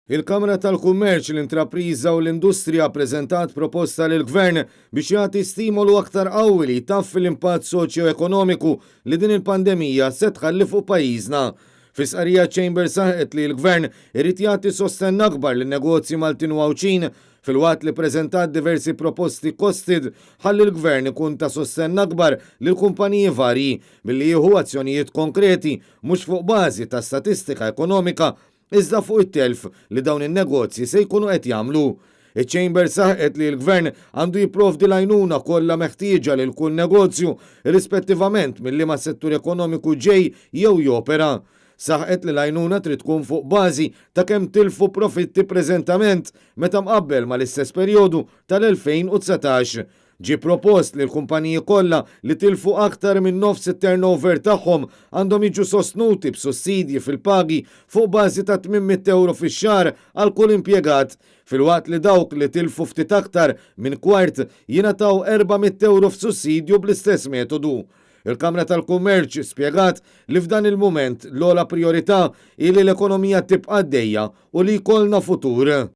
Il-Kamra tal-Kummerċ, l-Intrapriża u l-Industrija ppreżentat proposta lill gvern biex jagħti stimolu aktar qawwi li jtaffi l-impatt soċjo-ekonomiku li din il-pandemija se tħalli fuq pajjiżna. Fi sqarrija Chambers saħqet li l-gvern irid jagħti sostenn akbar lin-negozji Maltin u Awċin fil-waqt li ppreżentat diversi proposti kosted ħalli l-gvern ikun ta' sostenn akbar lil kumpaniji varji billi jieħu azzjonijiet konkreti mhux fuq bażi ta' statistika ekonomika iżda fuq it-telf li dawn in-negozji se jkunu qed jagħmlu. Iċ-Chamber saħqet li l-Gvern għandu jipprovdi l-għajnuna kollha meħtieġa lil kull negozju rispettivament mill-liema settur ekonomiku ġej jew jopera. Saħqet li l-għajnuna trid tkun fuq bażi ta' kemm tilfu profitti preżentament meta mqabbel mal-istess perjodu tal-2019. Ġie propost li l-kumpaniji kollha li tilfu aktar minn nofs it-turnover tagħhom għandhom jiġu sostnuti b'sussidji fil-pagi fuq bażi ta' 800 euro fix-xahar għal kull impjegat, filwaqt li dawk li tilfu ftit aktar minn kwart jingħataw 400 euro f'sussidju bl-istess metodu. Il-Kamra tal-Kummerċ spjegat li f'dan il-mument l-ogħla priorità hi li l-ekonomija tibqa' għaddejja u li jkollna futur.